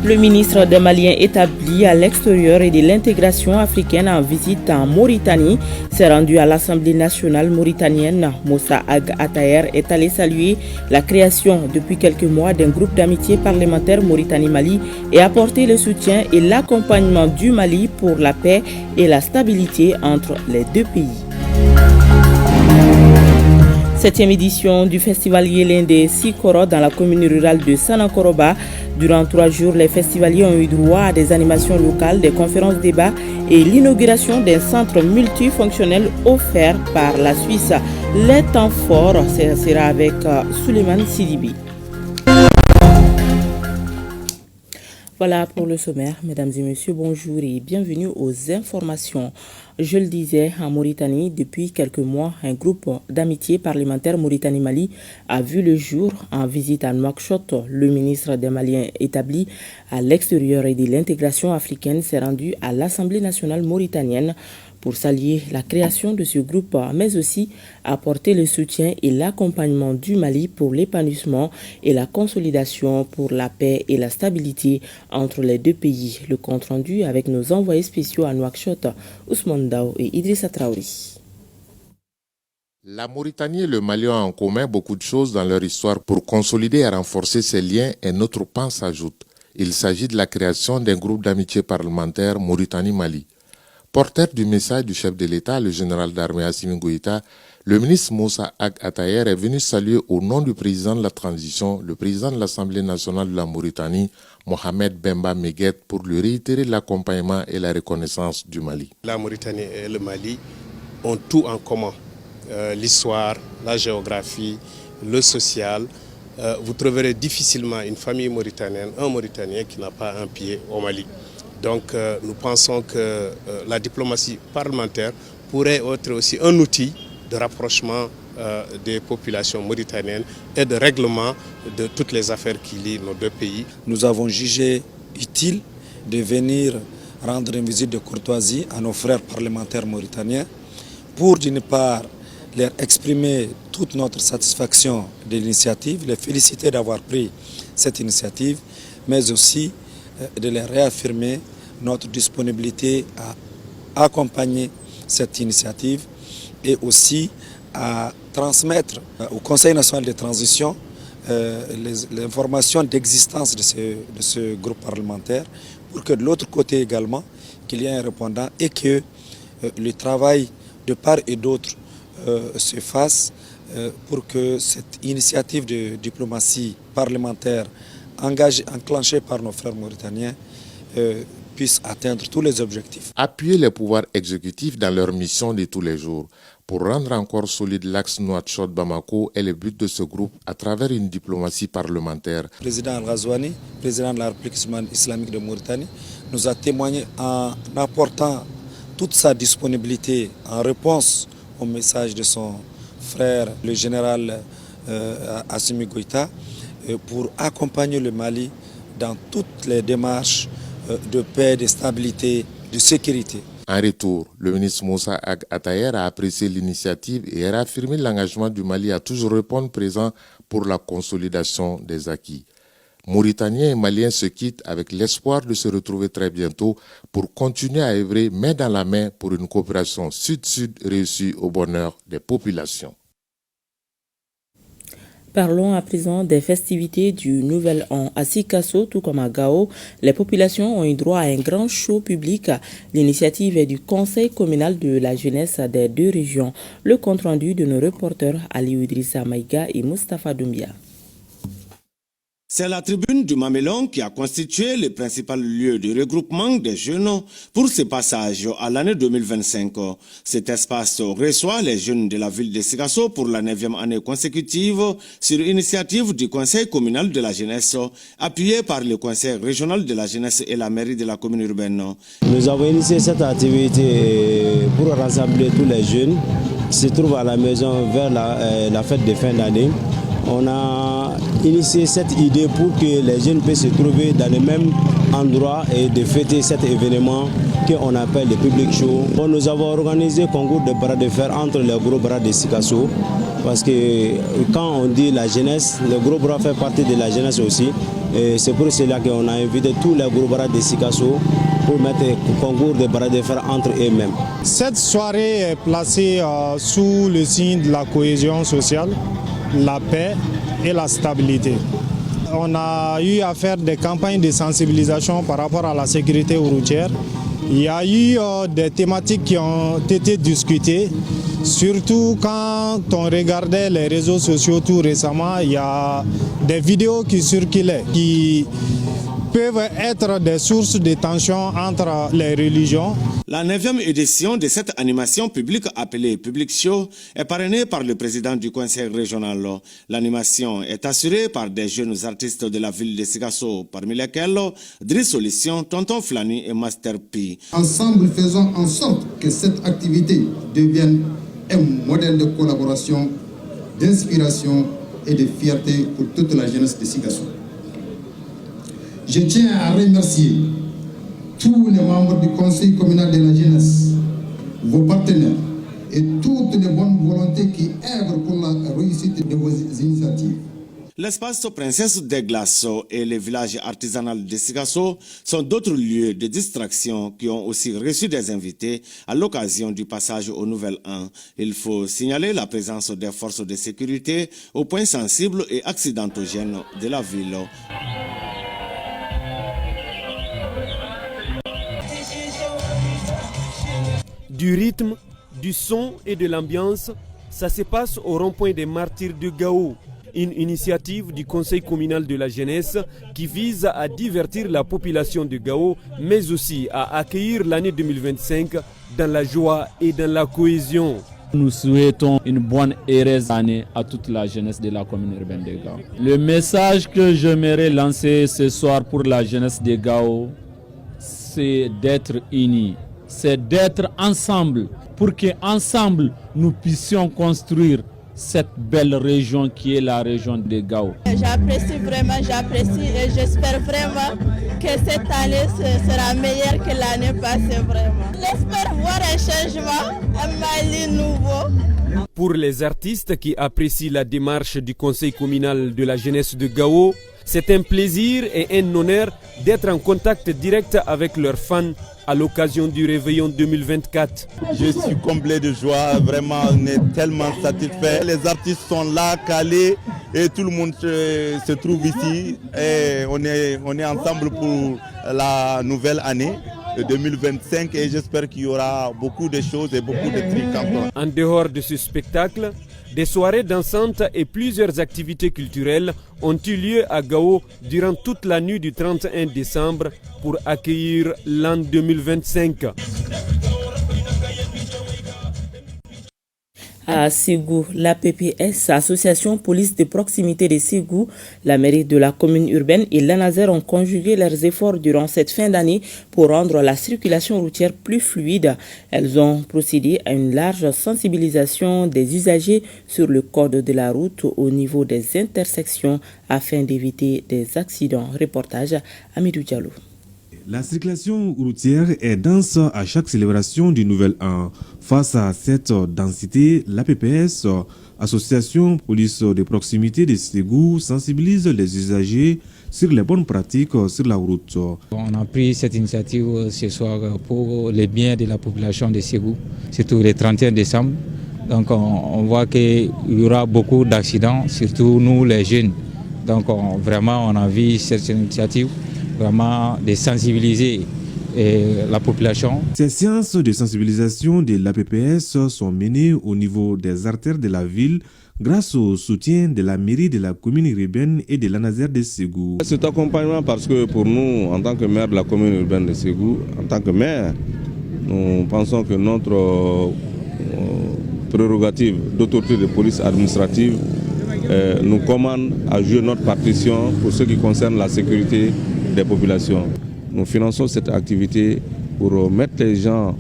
Le ministre des Maliens établi à l'extérieur et de l'intégration africaine en visite en Mauritanie s'est rendu à l'Assemblée nationale mauritanienne. Moussa Ag Attaher est allé saluer la création depuis quelques mois d'un groupe d'amitié parlementaire Mauritanie-Mali et apporter le soutien et l'accompagnement du Mali pour la paix et la stabilité entre les deux pays. 7e édition du festival Yélin des Sikoro dans la commune rurale de Sanakoroba. Durant 3 jours, les festivaliers ont eu droit à des animations locales, des conférences débats et l'inauguration d'un centre multifonctionnel offert par la Suisse. Les temps forts, ce sera avec Suleiman Sidibi. Voilà pour le sommaire. Mesdames et messieurs, bonjour et bienvenue aux informations. Je le disais, en Mauritanie, depuis quelques mois, un groupe d'amitié parlementaire Mauritanie-Mali a vu le jour en visite à Nouakchott. Le ministre des Maliens établi à l'extérieur et de l'intégration africaine s'est rendu à l'Assemblée nationale mauritanienne pour saluer la création de ce groupe, mais aussi apporter le soutien et l'accompagnement du Mali pour l'épanouissement et la consolidation pour la paix et la stabilité entre les deux pays. Le compte rendu avec nos envoyés spéciaux à Nouakchott, Ousmane Dao et Idrissa Traouri. La Mauritanie et le Mali ont en commun beaucoup de choses dans leur histoire. Pour consolider et renforcer ces liens, un autre pan s'ajoute. Il s'agit de la création d'un groupe d'amitié parlementaire Mauritanie-Mali. Porteur du message du chef de l'État, le général d'armée Assimi Goïta, le ministre Moussa Ag Attaher est venu saluer au nom du président de la transition, le président de l'Assemblée nationale de la Mauritanie, Mohamed Bemba Meguet, pour lui réitérer l'accompagnement et la reconnaissance du Mali. La Mauritanie et le Mali ont tout en commun. L'histoire, la géographie, le social. Vous trouverez difficilement une famille mauritanienne, un Mauritanien qui n'a pas un pied au Mali. Donc nous pensons que la diplomatie parlementaire pourrait être aussi un outil de rapprochement des populations mauritaniennes et de règlement de toutes les affaires qui lient nos deux pays. Nous avons jugé utile de venir rendre une visite de courtoisie à nos frères parlementaires mauritaniens pour d'une part leur exprimer toute notre satisfaction de l'initiative, les féliciter d'avoir pris cette initiative, mais aussi de les réaffirmer notre disponibilité à accompagner cette initiative et aussi à transmettre au Conseil national de transition l'information d'existence de ce groupe parlementaire pour que de l'autre côté également, qu'il y ait un répondant et que le travail de part et d'autre se fasse pour que cette initiative de diplomatie parlementaire enclenchée par nos frères mauritaniens puisse atteindre tous les objectifs. Appuyer les pouvoirs exécutifs dans leur mission de tous les jours pour rendre encore solide l'axe Nouakchott-Bamako est le but de ce groupe à travers une diplomatie parlementaire. Le président Al-Ghazouani, président de la République islamique de Mauritanie, nous a témoigné en apportant toute sa disponibilité en réponse au message de son frère, le général Assimi Goïta, pour accompagner le Mali dans toutes les démarches de paix, de stabilité, de sécurité. En retour, le ministre Moussa Ag Attaher a apprécié l'initiative et a réaffirmé l'engagement du Mali à toujours répondre présent pour la consolidation des acquis. Mauritaniens et Maliens se quittent avec l'espoir de se retrouver très bientôt pour continuer à œuvrer main dans la main pour une coopération sud-sud réussie au bonheur des populations. Parlons à présent des festivités du Nouvel An. À Sikasso, tout comme à Gao, les populations ont eu droit à un grand show public. L'initiative est du Conseil communal de la jeunesse des deux régions. Le compte-rendu de nos reporters Ali Idrissa Maïga et Mustafa Doumbia. C'est la tribune du Mamelon qui a constitué le principal lieu de regroupement des jeunes pour ce passage à l'année 2025. Cet espace reçoit les jeunes de la ville de Sikasso pour la 9e année consécutive sur initiative du Conseil communal de la jeunesse, appuyé par le Conseil régional de la jeunesse et la mairie de la commune urbaine. Nous avons initié cette activité pour rassembler tous les jeunes qui se trouvent à la maison vers la fête de fin d'année. On a initié cette idée pour que les jeunes puissent se trouver dans le même endroit et de fêter cet événement qu'on appelle le public show. Bon, nous avons organisé un concours de bras de fer entre les gros bras de Sikasso parce que quand on dit la jeunesse, le gros bras fait partie de la jeunesse aussi. Et c'est pour cela qu'on a invité tous les groupes bras de Sikasso pour mettre un concours de bras de fer entre eux-mêmes. Cette soirée est placée sous le signe de la cohésion sociale, la paix et la stabilité. On a eu à faire des campagnes de sensibilisation par rapport à la sécurité routière. Il y a eu des thématiques qui ont été discutées, surtout quand on regardait les réseaux sociaux tout récemment, il y a des vidéos qui circulaient, qui peuvent être des sources de tension entre les religions. La 9e édition de cette animation publique appelée Public Show est parrainée par le président du conseil régional. L'animation est assurée par des jeunes artistes de la ville de Sikasso, parmi lesquels Driss Solution, Tonton Flani et Master P. Ensemble, faisons en sorte que cette activité devienne un modèle de collaboration, d'inspiration et de fierté pour toute la jeunesse de Sikasso. Je tiens à remercier tous les membres du conseil communal de la jeunesse, vos partenaires et toutes les bonnes volontés qui œuvrent pour la réussite de vos initiatives. L'espace Princesse des Glaces et le village artisanal de Sikasso sont d'autres lieux de distraction qui ont aussi reçu des invités à l'occasion du passage au Nouvel An. Il faut signaler la présence des forces de sécurité aux points sensibles et accidentogènes de la ville. Du rythme, du son et de l'ambiance, ça se passe au rond-point des Martyrs de Gao, une initiative du Conseil communal de la jeunesse qui vise à divertir la population de Gao, mais aussi à accueillir l'année 2025 dans la joie et dans la cohésion. Nous souhaitons une bonne et heureuse année à toute la jeunesse de la commune urbaine de Gao. Le message que j'aimerais lancer ce soir pour la jeunesse de Gao, c'est d'être unis. C'est d'être ensemble pour qu'ensemble nous puissions construire cette belle région qui est la région de Gao. J'apprécie et j'espère vraiment que cette année sera meilleure que l'année passée vraiment. J'espère voir un changement, un Mali nouveau. Pour les artistes qui apprécient la démarche du Conseil communal de la jeunesse de Gao, c'est un plaisir et un honneur d'être en contact direct avec leurs fans à l'occasion du réveillon 2024. Je suis comblé de joie, vraiment on est tellement satisfait. Les artistes sont là, calés et tout le monde se trouve ici. Et on est ensemble pour la nouvelle année 2025 et j'espère qu'il y aura beaucoup de choses et beaucoup de trucs encore. En dehors de ce spectacle, des soirées dansantes et plusieurs activités culturelles ont eu lieu à Gao durant toute la nuit du 31 décembre pour accueillir l'an 2025. À Ségou, l'APPS, Association Police de Proximité de Ségou, la mairie de la commune urbaine et l'ANASER ont conjugué leurs efforts durant cette fin d'année pour rendre la circulation routière plus fluide. Elles ont procédé à une large sensibilisation des usagers sur le code de la route au niveau des intersections afin d'éviter des accidents. Reportage Amidou Diallo. La circulation routière est dense à chaque célébration du Nouvel An. Face à cette densité, l'APPS, Association Police de Proximité de Ségou, sensibilise les usagers sur les bonnes pratiques sur la route. On a pris cette initiative ce soir pour le bien de la population de Ségou, surtout le 31 décembre. Donc on voit qu'il y aura beaucoup d'accidents, surtout nous les jeunes. Donc vraiment on a vu cette initiative vraiment de sensibiliser la population. Ces séances de sensibilisation de l'APPS sont menées au niveau des artères de la ville grâce au soutien de la mairie de la commune urbaine et de l'ANASER de Ségou. Cet accompagnement parce que pour nous, en tant que maire de la commune urbaine de Ségou, en tant que maire, nous pensons que notre prérogative d'autorité de police administrative nous commande à jouer notre partition pour ce qui concerne la sécurité des populations. Nous finançons cette activité pour mettre les jeunes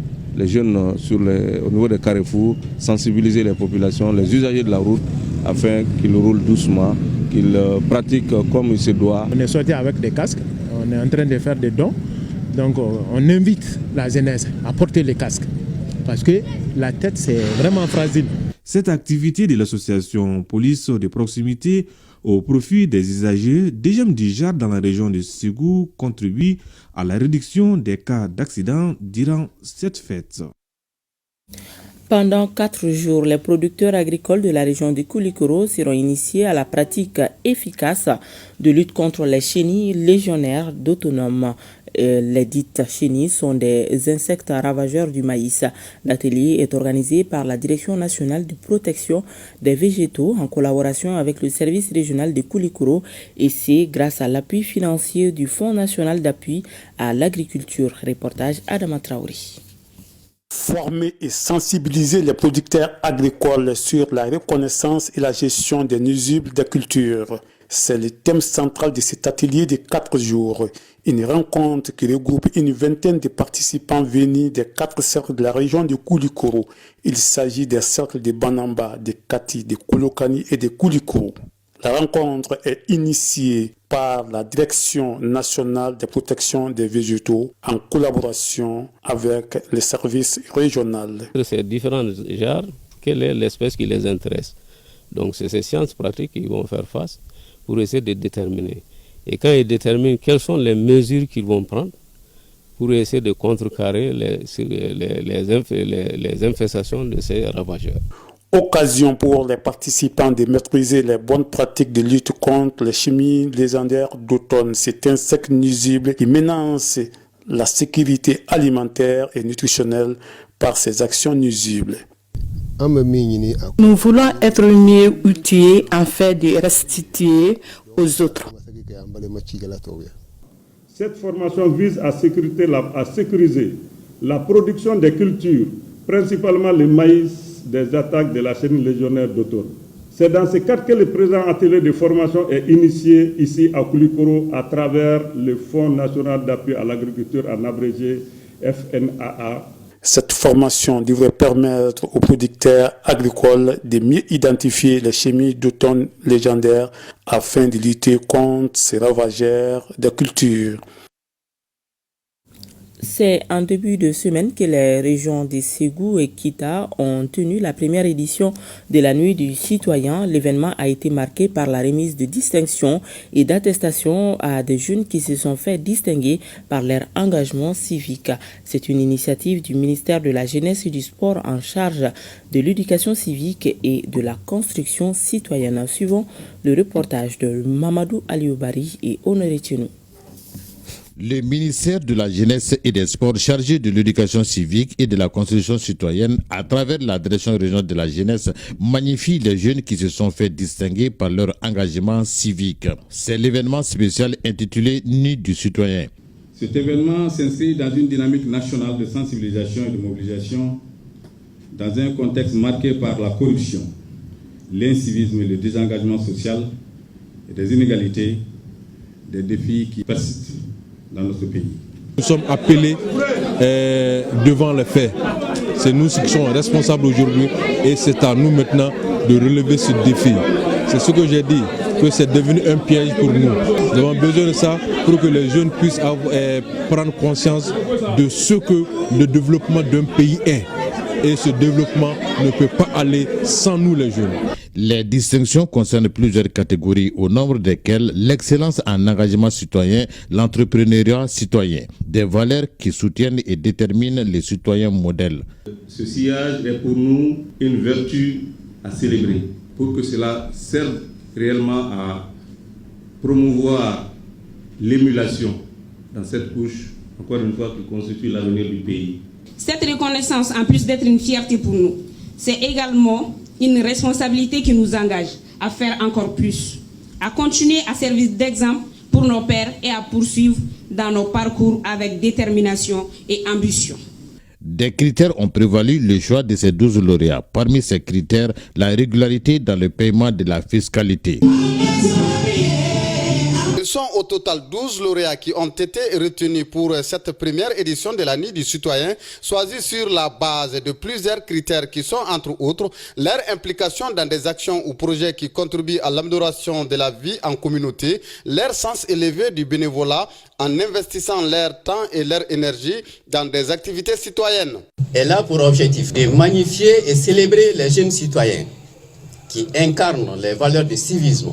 au niveau des carrefours, sensibiliser les populations, les usagers de la route, afin qu'ils roulent doucement, qu'ils pratiquent comme il se doit. On est sorti avec des casques, on est en train de faire des dons, donc on invite la jeunesse à porter les casques, parce que la tête c'est vraiment fragile. Cette activité de l'association Police de Proximité au profit des usagers, Degem Dijar dans la région de Ségou contribue à la réduction des cas d'accidents durant cette fête. Pendant 4 jours, les producteurs agricoles de la région de Koulikoro seront initiés à la pratique efficace de lutte contre les chenilles légionnaires d'autonomes. Les dites chenilles sont des insectes ravageurs du maïs. L'atelier est organisé par la Direction nationale de protection des végétaux en collaboration avec le service régional de Koulikoro et c'est grâce à l'appui financier du Fonds national d'appui à l'agriculture. Reportage Adama Traoré. Former et sensibiliser les producteurs agricoles sur la reconnaissance et la gestion des nuisibles des cultures. C'est le thème central de cet atelier de 4 jours. Une rencontre qui regroupe une vingtaine de participants venus des 4 cercles de la région de Koulikoro. Il s'agit des cercles de Banamba, de Kati, de Koulokani et de Koulikoro. La rencontre est initiée par la Direction nationale de protection des végétaux en collaboration avec les services régionaux. Ces différents genres, quelle est l'espèce qui les intéresse? Donc c'est ces sciences pratiques qui vont faire face pour essayer de déterminer. Et quand ils déterminent quelles sont les mesures qu'ils vont prendre pour essayer de contrecarrer les infestations de ces ravageurs. Occasion pour les participants de maîtriser les bonnes pratiques de lutte contre les chenilles légendaires d'automne. Cet insecte nuisible qui menace la sécurité alimentaire et nutritionnelle par ses actions nuisibles. Nous voulons être mieux outillés afin de restituer aux autres. Cette formation vise à sécuriser la production des cultures, principalement le maïs, des attaques de la chenille légionnaire d'automne. C'est dans ce cadre que le présent atelier de formation est initié ici à Koulikoro à travers le Fonds national d'appui à l'agriculture, en abrégé FNAA. Cette formation devrait permettre aux producteurs agricoles de mieux identifier les chenilles d'automne légendaires afin de lutter contre ces ravageurs de culture. C'est en début de semaine que les régions de Ségou et Kita ont tenu la première édition de la Nuit du Citoyen. L'événement a été marqué par la remise de distinctions et d'attestations à des jeunes qui se sont fait distinguer par leur engagement civique. C'est une initiative du ministère de la Jeunesse et du Sport en charge de l'éducation civique et de la construction citoyenne. Suivant le reportage de Mamadou Alioubari et Honoré Tchenou. Le ministère de la Jeunesse et des Sports chargé de l'éducation civique et de la construction citoyenne à travers la direction régionale de la jeunesse magnifie les jeunes qui se sont fait distinguer par leur engagement civique. C'est l'événement spécial intitulé Nuit du Citoyen. Cet événement s'inscrit dans une dynamique nationale de sensibilisation et de mobilisation dans un contexte marqué par la corruption, l'incivisme et le désengagement social et des inégalités, des défis qui persistent dans notre pays. Nous sommes appelés devant les faits. C'est nous qui sommes responsables aujourd'hui et c'est à nous maintenant de relever ce défi. C'est ce que j'ai dit, que c'est devenu un piège pour nous. Nous avons besoin de ça pour que les jeunes puissent prendre conscience de ce que le développement d'un pays est. Et ce développement ne peut pas aller sans nous les jeunes. Les distinctions concernent plusieurs catégories, au nombre desquelles l'excellence en engagement citoyen, l'entrepreneuriat citoyen, des valeurs qui soutiennent et déterminent les citoyens modèles. Ce sillage est pour nous une vertu à célébrer, pour que cela serve réellement à promouvoir l'émulation dans cette couche, encore une fois, qui constitue l'avenir du pays. Cette reconnaissance, en plus d'être une fierté pour nous, c'est également une responsabilité qui nous engage à faire encore plus, à continuer à servir d'exemple pour nos pairs et à poursuivre dans nos parcours avec détermination et ambition. Des critères ont prévalu le choix de ces 12 lauréats. Parmi ces critères, la régularité dans le paiement de la fiscalité. Ce sont au total 12 lauréats qui ont été retenus pour cette première édition de la Nuit du Citoyen, choisis sur la base de plusieurs critères qui sont entre autres leur implication dans des actions ou projets qui contribuent à l'amélioration de la vie en communauté, leur sens élevé du bénévolat en investissant leur temps et leur énergie dans des activités citoyennes. Elle a pour objectif de magnifier et célébrer les jeunes citoyens qui incarnent les valeurs du civisme,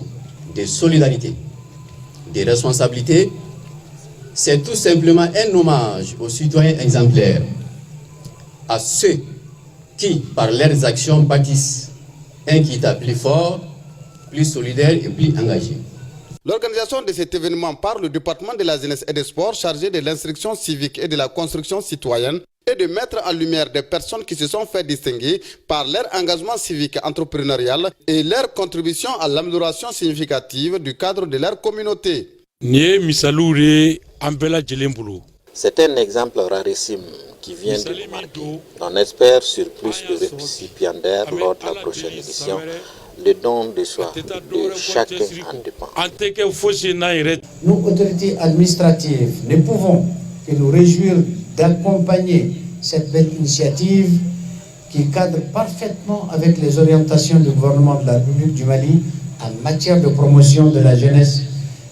de solidarité, de responsabilité. C'est tout simplement un hommage aux citoyens exemplaires, à ceux qui, par leurs actions, bâtissent un Kita plus fort, plus solidaire et plus engagé. L'organisation de cet événement par le département de la jeunesse et des sports chargé de l'instruction civique et de la construction citoyenne et de mettre en lumière des personnes qui se sont fait distinguer par leur engagement civique entrepreneurial et leur contribution à l'amélioration significative du cadre de leur communauté. C'est un exemple rarissime qui vient de nous marquer. On espère sur plus de récipiendaires lors de la prochaine édition. Le don de soi de chacun en dépend. Nous, autorités administratives, ne pouvons que nous réjouir d'accompagner cette belle initiative qui cadre parfaitement avec les orientations du gouvernement de la République du Mali en matière de promotion de la jeunesse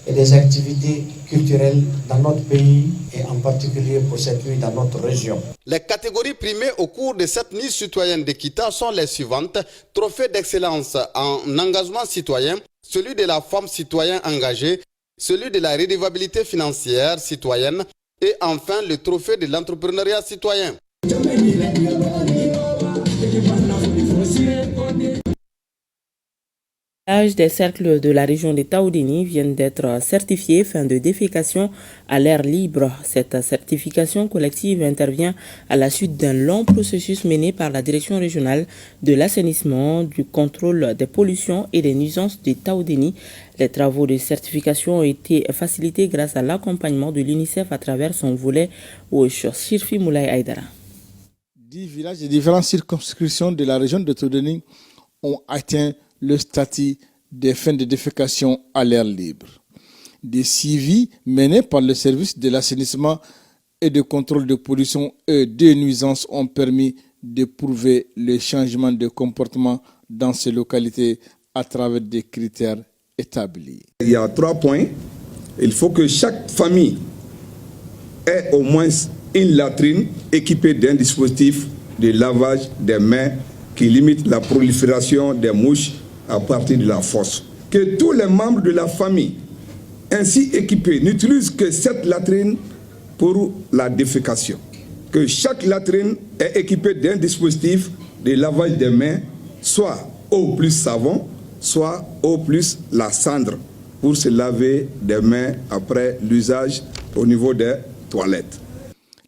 et des activités culturelles dans notre pays et en particulier pour cette nuit dans notre région. Les catégories primées au cours de cette nuit citoyenne de Kita sont les suivantes: trophée d'excellence en engagement citoyen, celui de la femme citoyen engagée, celui de la redevabilité financière citoyenne et enfin le trophée de l'entrepreneuriat citoyen. Des cercles de la région de Taoudéni viennent d'être certifiés fin de défécation à l'air libre. Cette certification collective intervient à la suite d'un long processus mené par la direction régionale de l'assainissement, du contrôle des pollutions et des nuisances de Taoudéni. Les travaux de certification ont été facilités grâce à l'accompagnement de l'UNICEF à travers son volet WOSH. Shirfi Moulay Aïdara. 10 villages et différentes circonscriptions de la région de Taoudéni ont atteint le statut des fins de défécation à l'air libre. Des suivis menés par le service de l'assainissement et de contrôle de pollution et de nuisances ont permis de prouver le changement de comportement dans ces localités à travers des critères établis. Il y a 3 points. Il faut que chaque famille ait au moins une latrine équipée d'un dispositif de lavage des mains qui limite la prolifération des mouches à partir de la fosse. Que tous les membres de la famille ainsi équipés n'utilisent que cette latrine pour la défécation. Que chaque latrine est équipée d'un dispositif de lavage des mains, soit eau plus savon, soit eau plus la cendre, pour se laver des mains après l'usage au niveau des toilettes.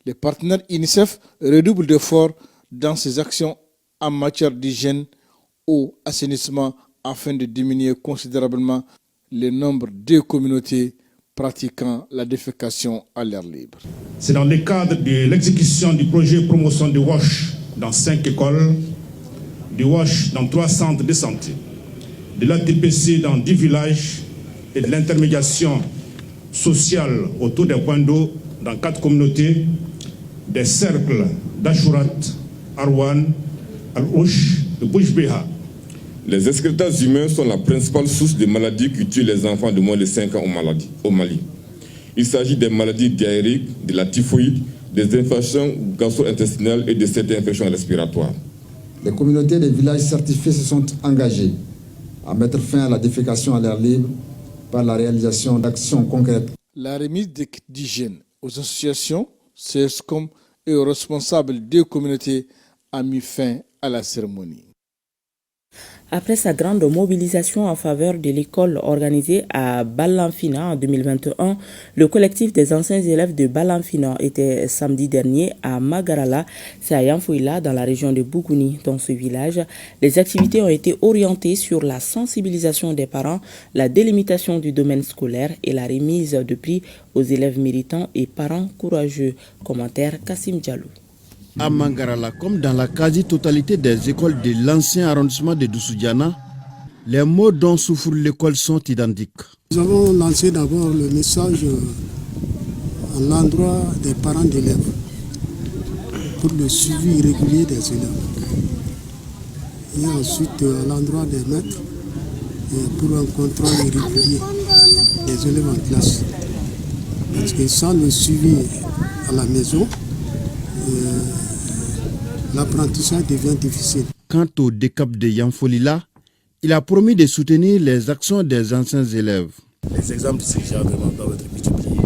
Les partenaires UNICEF redoublent d'efforts dans ces actions en matière d'hygiène ou assainissement afin de diminuer considérablement le nombre de communautés pratiquant la défécation à l'air libre. C'est dans le cadre de l'exécution du projet de promotion de WOSH dans 5 écoles, de WOSH dans 3 centres de santé, de l'ATPC dans 10 villages et de l'intermédiation sociale autour des points d'eau dans 4 communautés, des cercles d'Achourat, Arwan, Al-Ouch et Bouchbeha. Les excrétants humains sont la principale source de maladies qui tuent les enfants de moins de 5 ans au Mali. Il s'agit des maladies diarrhéiques, de la typhoïde, des infections gastro-intestinales et de certaines infections respiratoires. Les communautés des villages certifiés se sont engagées à mettre fin à la défécation à l'air libre par la réalisation d'actions concrètes. La remise des kits d'hygiène aux associations, CESCOM et aux responsables des communautés a mis fin à la cérémonie. Après sa grande mobilisation en faveur de l'école organisée à Balanfina en 2021, le collectif des anciens élèves de Balanfina était samedi dernier à Magarala, c'est à Yanfouila dans la région de Bougouni. Dans ce village, les activités ont été orientées sur la sensibilisation des parents, la délimitation du domaine scolaire et la remise de prix aux élèves méritants et parents courageux. Commentaire Kassim Diallo. À Mangarala, comme dans la quasi-totalité des écoles de l'ancien arrondissement de Doussoudiana, les maux dont souffre l'école sont identiques. Nous avons lancé d'abord le message à l'endroit des parents d'élèves pour le suivi régulier des élèves. Et ensuite à l'endroit des maîtres pour un contrôle régulier des élèves en classe. Parce que sans le suivi à la maison, l'apprentissage devient difficile. Quant au décap de Yanfolila, Il a promis de soutenir les actions des anciens élèves. Les exemples de ces gens vraiment doivent être multipliés.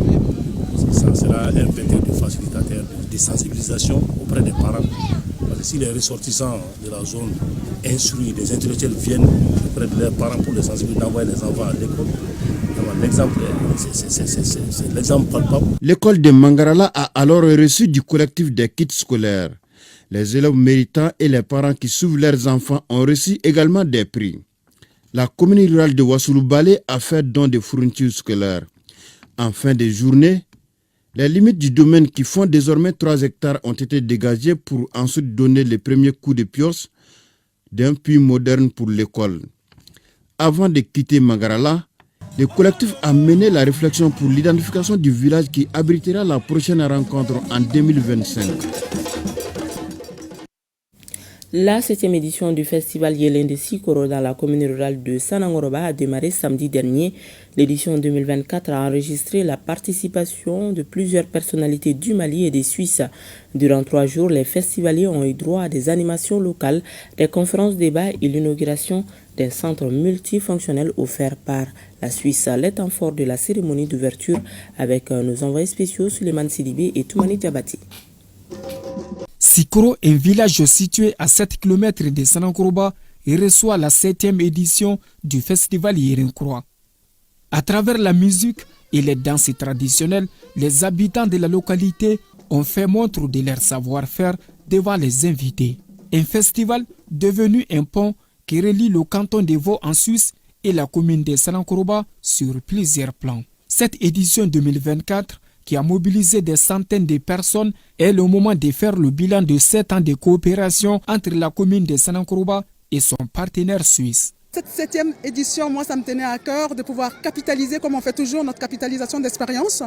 Ça sera un vecteur de facilitateur, de sensibilisation auprès des parents. Parce que si les ressortissants de la zone instruits, des intellectuels viennent auprès de leurs parents pour les sensibiliser, d'envoyer les enfants à l'école, l'exemple, c'est l'exemple palpable. L'école de Mangarala a alors reçu du collectif des kits scolaires. Les élèves méritants et les parents qui suivent leurs enfants ont reçu également des prix. La commune rurale de Wassoulou-Balé a fait don de fournitures scolaires. En fin de journée, les limites du domaine qui font désormais 3 hectares ont été dégagées pour ensuite donner les premiers coups de pioche d'un puits moderne pour l'école. Avant de quitter Mangarala, le collectif a mené la réflexion pour l'identification du village qui abritera la prochaine rencontre en 2025. La 7e édition du festival Yélin de Sikoro dans la commune rurale de Sanangoroba a démarré samedi dernier. L'édition 2024 a enregistré la participation de plusieurs personnalités du Mali et des Suisses. Durant 3 jours, les festivaliers ont eu droit à des animations locales, des conférences débats et l'inauguration d'un centre multifonctionnel offert par la Suisse. Les temps forts de la cérémonie d'ouverture avec nos envoyés spéciaux Suleiman Sidibé et Toumani Diabati. Sikoro, un village situé à 7 km de Sanangoroba, reçoit la 7e édition du festival Yérenkroa. À travers la musique et les danses traditionnelles, les habitants de la localité ont fait montre de leur savoir-faire devant les invités. Un festival devenu un pont qui relie le canton de Vaud en Suisse et la commune de Sanangoroba sur plusieurs plans. Cette édition 2024 qui a mobilisé des centaines de personnes, est le moment de faire le bilan de 7 ans de coopération entre la commune de Sanangoroba et son partenaire suisse. Cette 7e édition, moi, ça me tenait à cœur de pouvoir capitaliser, comme on fait toujours, notre capitalisation d'expérience,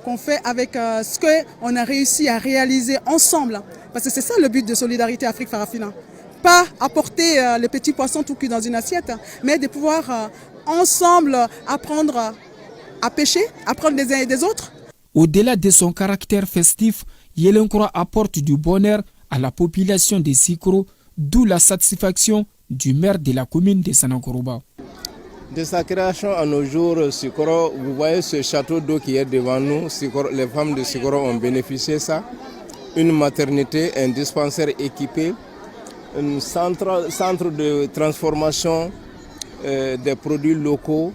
qu'on fait avec ce qu'on a réussi à réaliser ensemble. Parce que c'est ça le but de Solidarité Afrique Farafina. Pas apporter les petits poissons tout cuits dans une assiette, mais de pouvoir ensemble apprendre à pêcher, apprendre des uns et des autres. Au-delà de son caractère festif, Yélenkroa apporte du bonheur à la population de Sikoro, d'où la satisfaction du maire de la commune de Sanangoroba. De sa création à nos jours, Sikoro, vous voyez ce château d'eau qui est devant nous. Sikoro, les femmes de Sikoro ont bénéficié de ça. Une maternité, un dispensaire équipé, un centre de transformation des produits locaux,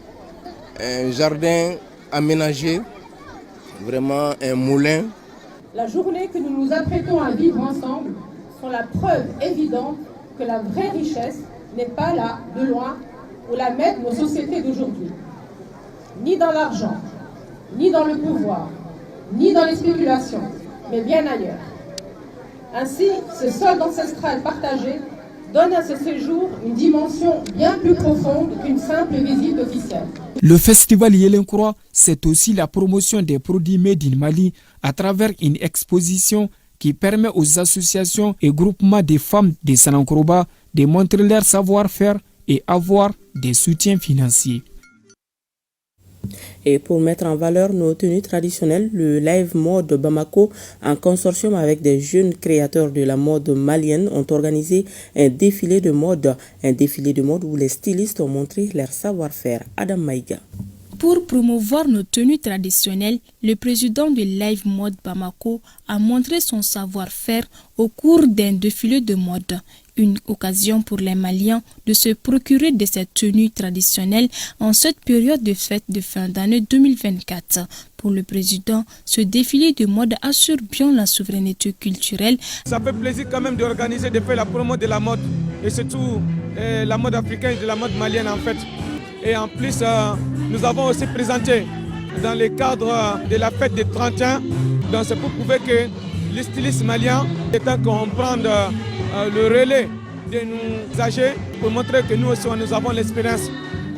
un jardin aménagé. Vraiment un moulin. La journée que nous nous apprêtons à vivre ensemble sont la preuve évidente que la vraie richesse n'est pas là, de loin, où la mettent nos sociétés d'aujourd'hui. Ni dans l'argent, ni dans le pouvoir, ni dans les spéculations, mais bien ailleurs. Ainsi, ce solde ancestral partagé donne à ce séjour une dimension bien plus profonde qu'une simple visite officielle. Le festival Yélenkroa, c'est aussi la promotion des produits made in Mali à travers une exposition qui permet aux associations et groupements de femmes de Sanangoroba de montrer leur savoir-faire et avoir des soutiens financiers. Et pour mettre en valeur nos tenues traditionnelles, le Live Mode Bamako, en consortium avec des jeunes créateurs de la mode malienne, ont organisé un défilé de mode où les stylistes ont montré leur savoir-faire. Adam Maïga. Pour promouvoir nos tenues traditionnelles, le président de Live Mode Bamako a montré son savoir-faire au cours d'un défilé de mode. Une occasion pour les Maliens de se procurer de ces tenues traditionnelles en cette période de fête de fin d'année 2024. Pour le président, ce défilé de mode assure bien la souveraineté culturelle. Ça fait plaisir quand même d'organiser, de faire la promo de la mode et surtout la mode africaine et de la mode malienne en fait. Et en plus, nous avons aussi présenté dans le cadre de la fête des 31. Donc c'est pour prouver que les stylistes maliens, étant qu'on prend le relais de nos âgés pour montrer que nous aussi nous avons l'expérience.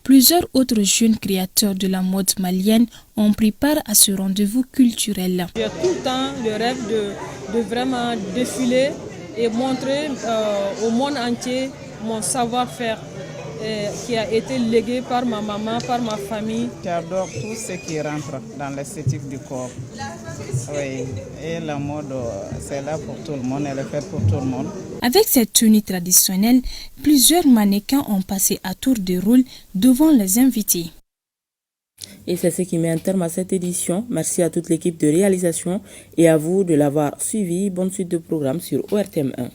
Plusieurs autres jeunes créateurs de la mode malienne ont pris part à ce rendez-vous culturel. J'ai tout le temps le rêve de vraiment défiler et montrer au monde entier mon savoir-faire qui a été légué par ma maman, par ma famille. J'adore tout ce qui rentre dans l'esthétique du corps. Oui. Et la mode, c'est là pour tout le monde, elle est faite pour tout le monde. Avec cette tenue traditionnelle, plusieurs mannequins ont passé à tour de rôle devant les invités. Et c'est ce qui met un terme à cette édition. Merci à toute l'équipe de réalisation et à vous de l'avoir suivi. Bonne suite de programme sur ORTM1.